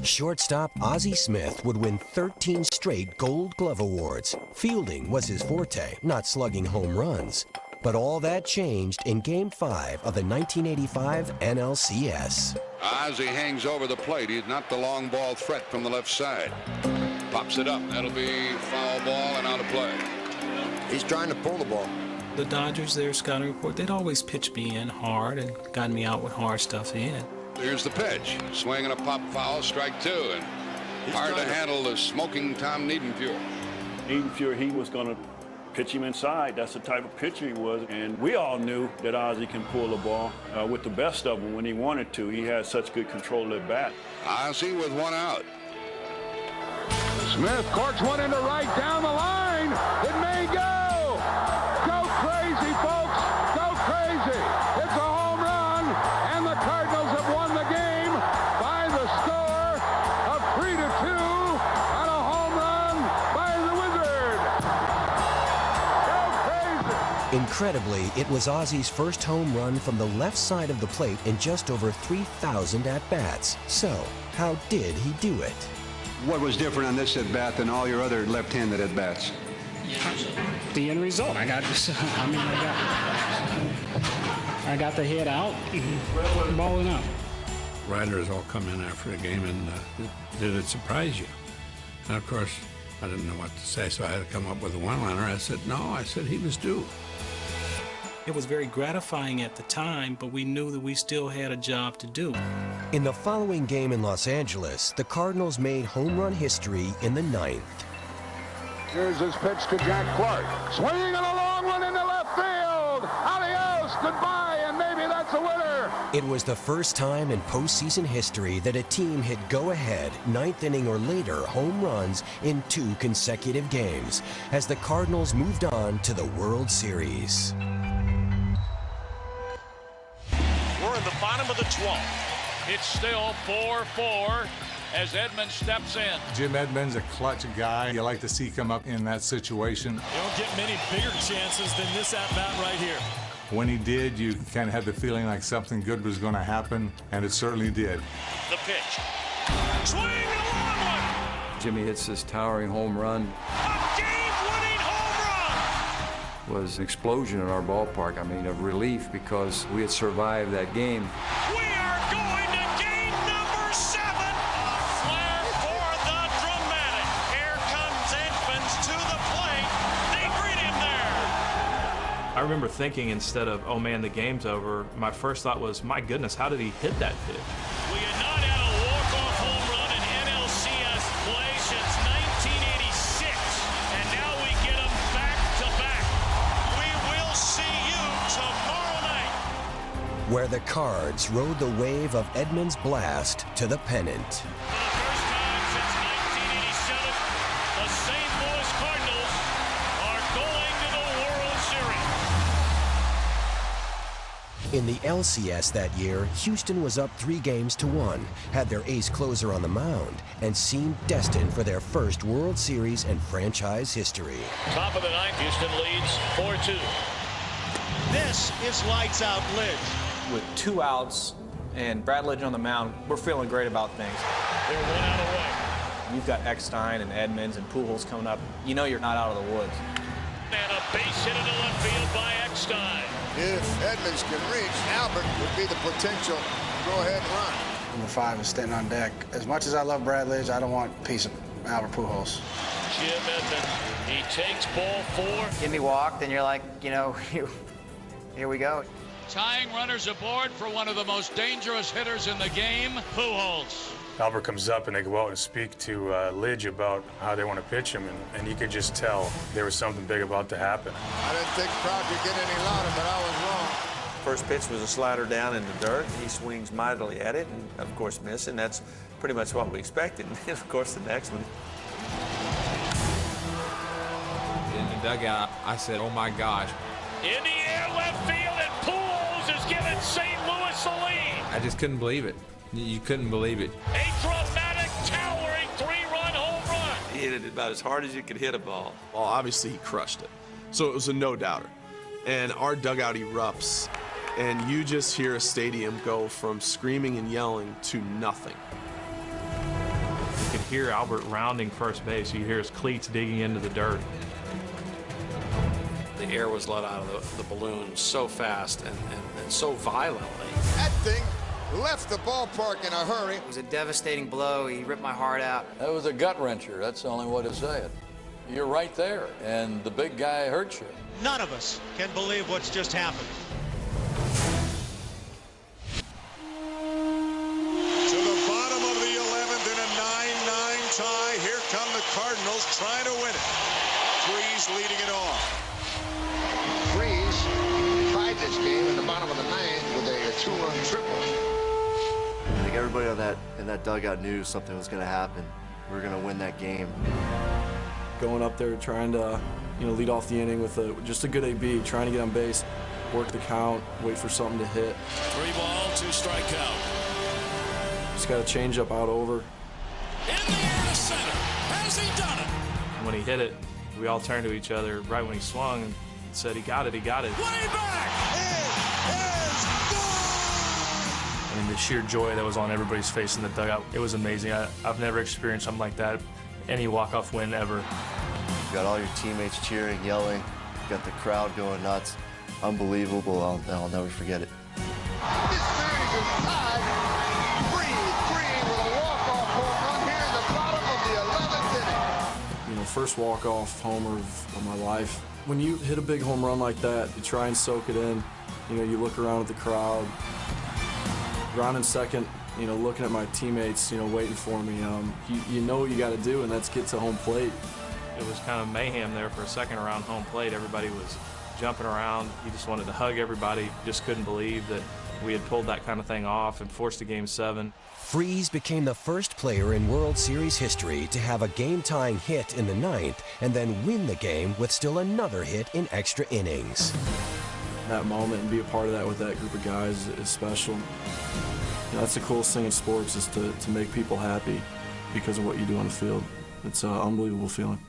Shortstop Ozzie Smith would win 13 straight Gold Glove awards. Fielding was his forte, not slugging home runs. But all that changed in Game 5 of the 1985 NLCS. Ozzie hangs over the plate. He's not the long ball threat from the left side. Pops it up. That'll be foul ball and out of play. He's trying to pull the ball. The Dodgers, their scouting report, they'd always pitched me in hard and gotten me out with hard stuff in. Here's the pitch. Swing and a pop foul, strike two. And hard to handle the smoking Tom Niedenfuhr. Niedenfuhr, he was going to pitch him inside. That's the type of pitcher he was. And we all knew that Ozzie can pull the ball with the best of them when he wanted to. He had such good control of the bat. Ozzie with one out. Smith corks one into right down the line. It may go. Go crazy, folks. Go crazy. It's a home run, and the Cardinals have won the game by the score of 3-2 on a home run by the Wizard. Go crazy. Incredibly, it was Ozzie's first home run from the left side of the plate in just over 3,000 at-bats. So, how did he do it? What was different on this at-bat than all your other left-handed at-bats? The end result. I got the head out, balling out. Writers all come in after the game and did it surprise you? And of course, I didn't know what to say, so I had to come up with a one-liner. I said, no, I said he was due. It was very gratifying at the time, but we knew that we still had a job to do. In the following game in Los Angeles, the Cardinals made home run history in the 9th. Here's his pitch to Jack Clark. Swinging on a long one into left field. Adios, goodbye, and maybe that's a winner. It was the first time in postseason history that a team hit go-ahead, 9th inning or later home runs in 2 consecutive games, as the Cardinals moved on to the World Series. We're in the bottom of the 12th. It's still 4-4 as Edmonds steps in. Jim Edmonds, a clutch guy. You like to see come up in that situation. You don't get many bigger chances than this at-bat right here. When he did, you kind of had the feeling like something good was going to happen, and it certainly did. The pitch. Swing and a long one. Jimmy hits this towering home run. A game-winning home run. It was an explosion in our ballpark. I mean, of relief because we had survived that game. We are going to game number 7. A flare for the dramatic. Here comes Edmonds to the plate. They greet him there. I remember thinking instead of, oh man, the game's over, my first thought was, my goodness, how did he hit that pitch? We had not had a walk-off home run in NLCS play since 1986, and now we get them back-to-back. We will see you tomorrow night. Where the Cards rode the wave of Edmonds' blast to the pennant. For the first time since 1987, the St. Louis Cardinals are going to the World Series. In the LCS that year, Houston was up 3-1, had their ace closer on the mound, and seemed destined for their first World Series in franchise history. Top of the 9th, Houston leads 4-2. This is lights out Lidge. With 2 outs and Brad Lidge on the mound, we're feeling great about things. They're 1 out away. You've got Eckstein and Edmonds and Pujols coming up. You know you're not out of the woods. And a base hit into left field by Eckstein. If Edmonds can reach, Albert would be the potential go-ahead run. Number 5 is standing on deck. As much as I love Brad Lidge, I don't want a piece of Albert Pujols. Jim Edmonds, he takes ball 4. Give me walked, and you're like, you know, here we go. Tying runners aboard for one of the most dangerous hitters in the game, Pujols. Albert comes up and they go out and speak to Lidge about how they want to pitch him, and you could just tell there was something big about to happen. I didn't think the crowd could get any louder, but I was wrong. First pitch was a slider down in the dirt. He swings mightily at it, and of course missed, and that's pretty much what we expected. And of course the next one. In the dugout, I said, oh my gosh. In the air, left field, and Pujols is giving St. Louis the lead. I just couldn't believe it. You couldn't believe it. A dramatic, towering 3-run home run. He hit it about as hard as you could hit a ball. Well, obviously he crushed it. So it was a no-doubter. And our dugout erupts, and you just hear a stadium go from screaming and yelling to nothing. hear Albert rounding first base. You hear his cleats digging into the dirt. The air was let out of the balloon so fast and so violently. That thing left the ballpark in a hurry. It was a devastating blow. He ripped my heart out. That was a gut wrencher. That's the only way to say it. You're right there, and the big guy hurts you. None of us can believe what's just happened. To the bottom of the 11th in a 9-9 tie. Here come the Cardinals trying to win it. Freeze leading it off. Freeze tied this game in the bottom of the ninth with a 2-run triple. I think everybody in that dugout knew something was going to happen. We were going to win that game. Going up there trying to, lead off the inning with just a good AB, trying to get on base, work the count, wait for something to hit. 3 ball, 2 strike count. Just got a change up out over. In the air to center. Has he done it? When he hit it, we all turned to each other right when he swung and said, he got it, he got it. Way back! I mean, the sheer joy that was on everybody's face in the dugout, it was amazing. I've never experienced something like that, any walk-off win ever. You got all your teammates cheering, yelling. You got the crowd going nuts. Unbelievable. I'll never forget it. This series is tied 3-3 with a walk-off home run here in the bottom of the 11th inning. First walk-off homer of my life. When you hit a big home run like that, you try and soak it in. You look around at the crowd. Ron in second, looking at my teammates, waiting for me. You know what you got to do, and that's get to home plate. It was kind of mayhem there for a second around home plate. Everybody was jumping around. He just wanted to hug everybody. Just couldn't believe that we had pulled that kind of thing off and forced a Game 7. Freeze became the first player in World Series history to have a game-tying hit in the ninth and then win the game with still another hit in extra innings. That moment and be a part of that with that group of guys is special. That's the coolest thing in sports, is to make people happy because of what you do on the field. It's an unbelievable feeling.